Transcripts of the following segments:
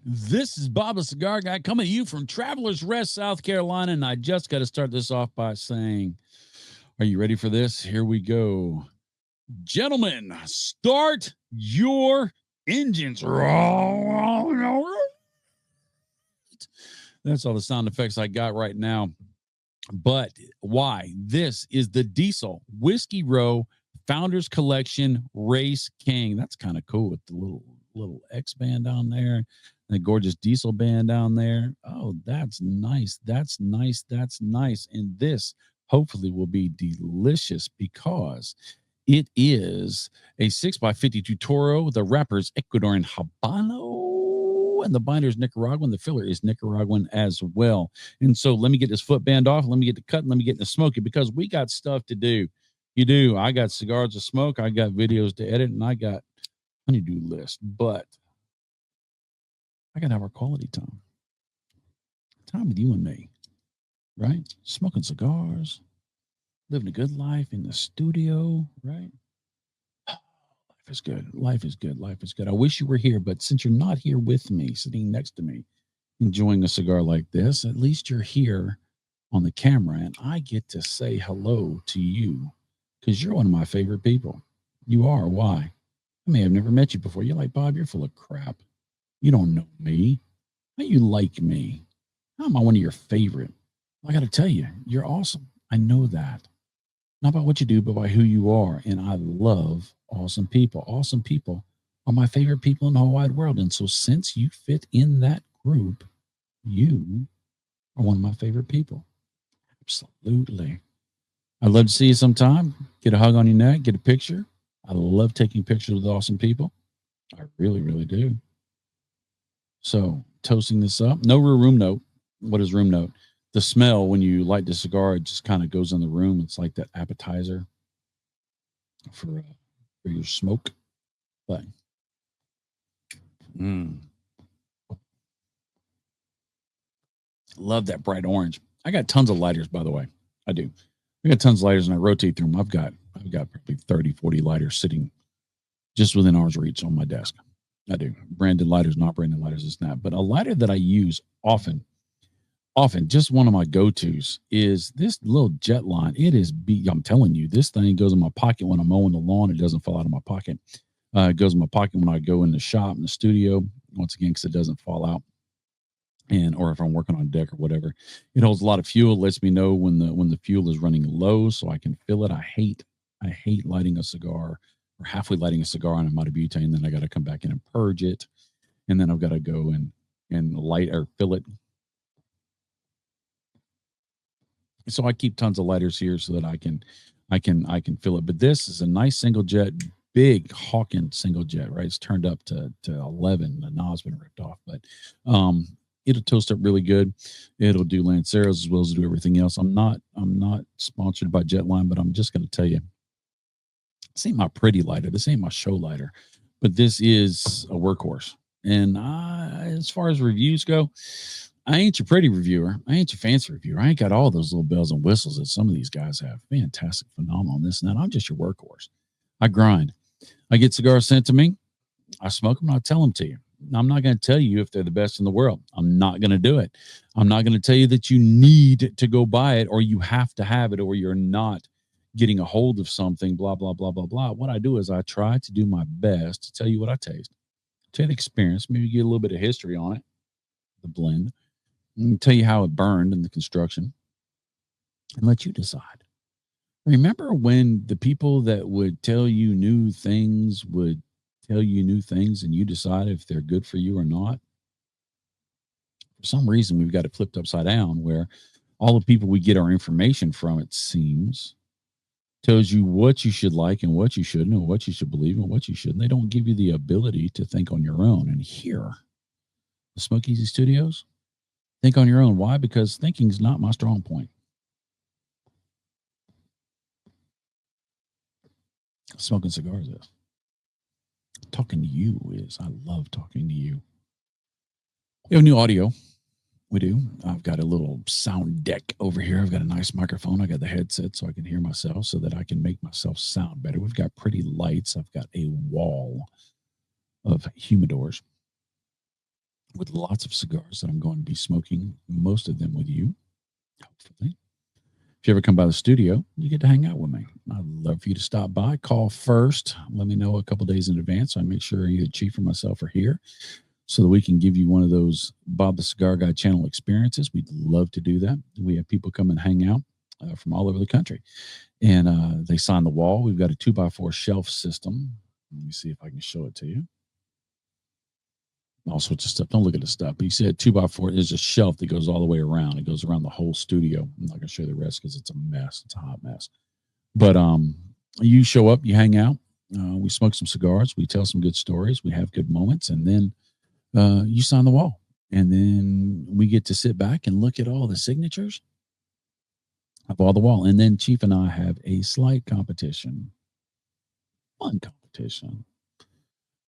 This is Bob the Cigar Guy coming to you from Travelers Rest, South Carolina. And I just got to start this off by saying, are you ready for this? Here we go. Gentlemen, start your engines. That's all the sound effects I got right now. But why? This is the Diesel Whiskey Row Founders Collection Raceking. That's kind of cool with the little X band down there, and the gorgeous Diesel band down there. Oh, that's nice. That's nice. That's nice. And this hopefully will be delicious because it is a 6x52 Toro. The wrapper is Ecuadorian Habano, and the binder is Nicaraguan. The filler is Nicaraguan as well. And so let me get this footband off. Let me get the cut. And let me get the smoking because we got stuff to do. You do. I got cigars to smoke. I got videos to edit, and I got honeydew list. But I got to have our quality time. Time with you and me, right? Smoking cigars, living a good life in the studio, right? Life is good. Life is good. Life is good. I wish you were here, but since you're not here with me, sitting next to me, enjoying a cigar like this, at least you're here on the camera, and I get to say hello to you because you're one of my favorite people. You are. Why? I may have never met you before. You're like, Bob, you're full of crap. You don't know me. How you like me? How am I one of your favorite? I got to tell you, you're awesome. I know that. Not about what you do, but by who you are. And I love awesome people. Awesome people are my favorite people in the whole wide world. And so since you fit in that group, you are one of my favorite people. Absolutely. I'd love to see you sometime. Get a hug on your neck, get a picture. I love taking pictures with awesome people. I really, really do. So toasting this up. No room note. What is room note? The smell when you light the cigar, it just kind of goes in the room. It's like that appetizer for your smoke. But love that bright orange. I got tons of lighters, by the way. I do. I got tons of lighters and I rotate through them. I've got probably 30, 40 lighters sitting just within arm's reach on my desk. I do. Branded lighters, not branded lighters, it's not. But a lighter that I use often, just one of my go-tos is this little jet line. It is, I'm telling you, this thing goes in my pocket when I'm mowing the lawn. It doesn't fall out of my pocket. It goes in my pocket when I go in the shop, in the studio, once again, because it doesn't fall out. Or if I'm working on deck or whatever, it holds a lot of fuel. It lets me know when the fuel is running low, so I can fill it. I hate lighting a cigar or halfway lighting a cigar and I'm out of butane. Then I got to come back in and purge it, and then I've got to go and light or fill it. So I keep tons of lighters here so that I can fill it. But this is a nice single jet, big Hawkins single jet, right? It's turned up to 11. The knob's been ripped off, but it'll toast up really good. It'll do Lanceros as well as do everything else. I'm not sponsored by Jetline, but I'm just going to tell you, this ain't my pretty lighter. This ain't my show lighter, but this is a workhorse. And as far as reviews go, I ain't your pretty reviewer. I ain't your fancy reviewer. I ain't got all those little bells and whistles that some of these guys have. Fantastic, phenomenal, this and that. I'm just your workhorse. I grind. I get cigars sent to me. I smoke them and I tell them to you. I'm not going to tell you if they're the best in the world. I'm not going to do it. I'm not going to tell you that you need to go buy it or you have to have it or you're not getting a hold of something, blah, blah, blah, blah, blah. What I do is I try to do my best to tell you what I taste, tell you the experience, maybe get a little bit of history on it, the blend, and tell you how it burned in the construction and let you decide. Remember when the people that would tell you new things would tell you new things and you decide if they're good for you or not? For some reason, we've got it flipped upside down where all the people we get our information from, it seems, tells you what you should like and what you shouldn't and what you should believe and what you shouldn't. They don't give you the ability to think on your own. And here, the Smoke Easy Studios, think on your own. Why? Because thinking is not my strong point. Smoking cigars is. Talking to you is. I love talking to you. We have new audio. We do. I've got a little sound deck over here. I've got a nice microphone. I got the headset so I can hear myself so that I can make myself sound better. We've got pretty lights. I've got a wall of humidors. with lots of cigars that I'm going to be smoking, most of them with you, hopefully. If you ever come by the studio, you get to hang out with me. I'd love for you to stop by. Call first. Let me know a couple days in advance so I make sure either Chief or myself are here so that we can give you one of those Bob the Cigar Guy channel experiences. We'd love to do that. We have people come and hang out from all over the country. And they sign the wall. We've got a 2x4 shelf system. Let me see if I can show it to you. All sorts of stuff. Don't look at the stuff. But you see a 2x4. There's a shelf that goes all the way around. It goes around the whole studio. I'm not going to show you the rest because it's a mess. It's a hot mess. But you show up, you hang out. We smoke some cigars. We tell some good stories. We have good moments. And then you sign the wall. And then we get to sit back and look at all the signatures of all the wall. And then Chief and I have a slight competition. Fun competition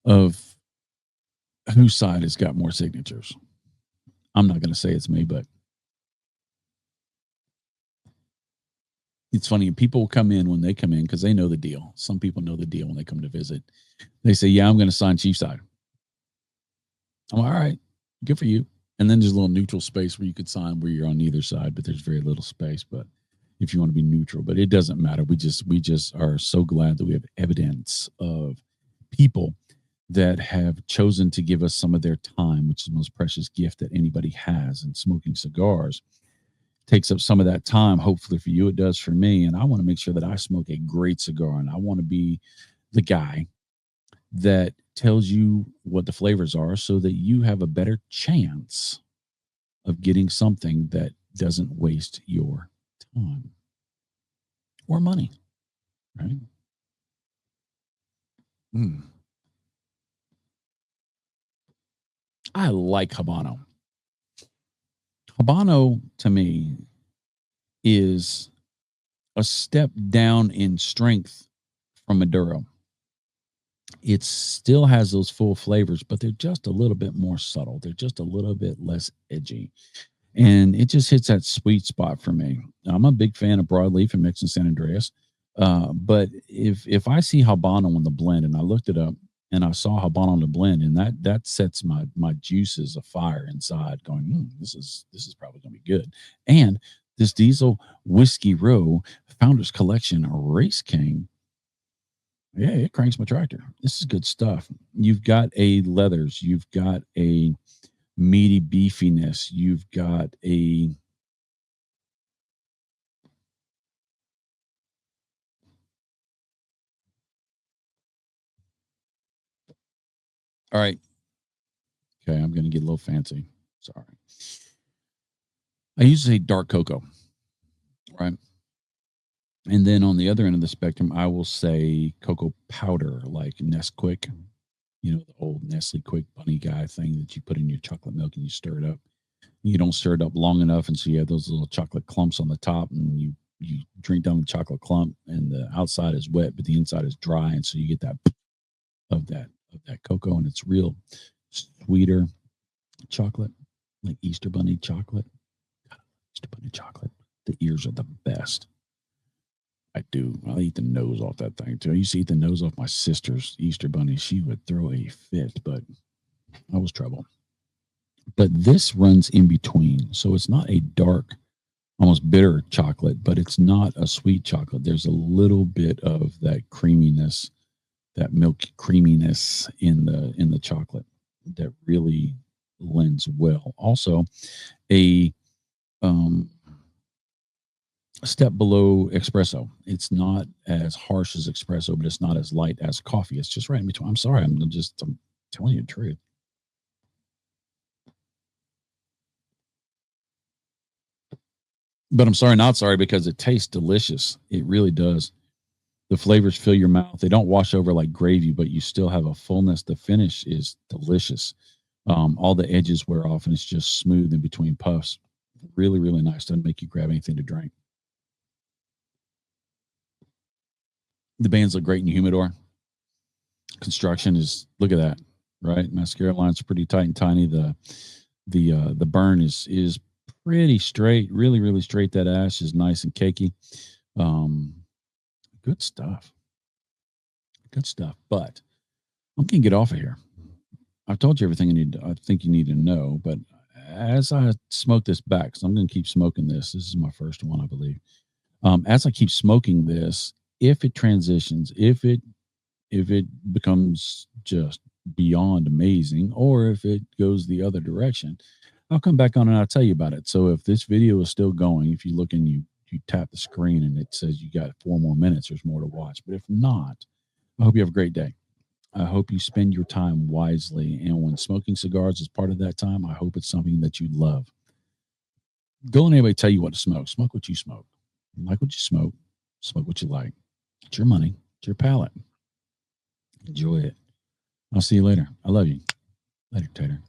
of whose side has got more signatures. I'm not going to say it's me, but it's funny. People come in when they come in because they know the deal. Some people know the deal when they come to visit. They say, yeah, I'm going to sign Chief's side. I'm like, all right, good for you. And then there's a little neutral space where you could sign where you're on either side, but there's very little space. But if you want to be neutral, but it doesn't matter. We just are so glad that we have evidence of people that have chosen to give us some of their time, which is the most precious gift that anybody has. And smoking cigars takes up some of that time. Hopefully for you, it does for me. And I want to make sure that I smoke a great cigar. And I want to be the guy that tells you what the flavors are so that you have a better chance of getting something that doesn't waste your time or money, right? I like Habano. Habano to me is a step down in strength from Maduro. It still has those full flavors, but they're just a little bit more subtle. They're just a little bit less edgy. And it just hits that sweet spot for me. I'm a big fan of broadleaf and mixed in San Andreas. But if I see Habano on the blend, and I looked it up and I saw Habano on the blend, and that sets my juices afire inside, going, this is probably gonna be good. And this Diesel Whiskey Row Founders Collection Raceking, yeah, it cranks my tractor. This is good stuff. You've got a leathers, you've got a meaty beefiness, you've got a all right. Okay, I'm gonna get a little fancy. Sorry. I used to say dark cocoa, right? And then on the other end of the spectrum, I will say cocoa powder, like Nesquik, the old Nestle Quick Bunny guy thing that you put in your chocolate milk and you stir it up. You don't stir it up long enough, and so you have those little chocolate clumps on the top, and you drink down the chocolate clump, and the outside is wet, but the inside is dry, and so you get that of that cocoa, and it's real sweeter chocolate, like Easter Bunny chocolate. Easter Bunny chocolate. The ears are the best. I do. I'll eat the nose off that thing too. I used to eat the nose off my sister's Easter Bunny. She would throw a fit, but I was trouble. But this runs in between. So it's not a dark, almost bitter chocolate, but it's not a sweet chocolate. There's a little bit of that creaminess, that milk creaminess in the chocolate that really lends well. Also, a step below espresso. It's not as harsh as espresso, but it's not as light as coffee. It's just right in between. I'm sorry. I'm telling you the truth. But I'm sorry, not sorry, because it tastes delicious. It really does. The flavors fill your mouth. They don't wash over like gravy, but you still have a fullness. The finish is delicious. All the edges wear off, and it's just smooth in between puffs. Really, really nice. Doesn't make you grab anything to drink. The bands look great in humidor. Construction is, look at that, right? Mascara lines are pretty tight and tiny. The burn is pretty straight, really, really straight. That ash is nice and cakey. Good stuff. Good stuff. But I'm gonna get off of here. I've told you everything I think you need to know, but as I smoke this back, so I'm going to keep smoking this. This is my first one, I believe. As I keep smoking this, if it transitions, if it becomes just beyond amazing, or if it goes the other direction, I'll come back on and I'll tell you about it. So if this video is still going, if you look and you tap the screen and it says you got 4 more minutes, there's more to watch. But if not, I hope you have a great day. I hope you spend your time wisely. And when smoking cigars is part of that time, I hope it's something that you love. Don't let anybody tell you what to smoke. Smoke what you smoke. Like what you smoke. Smoke what you like. It's your money. It's your palate. Enjoy it. I'll see you later. I love you. Later, Tater.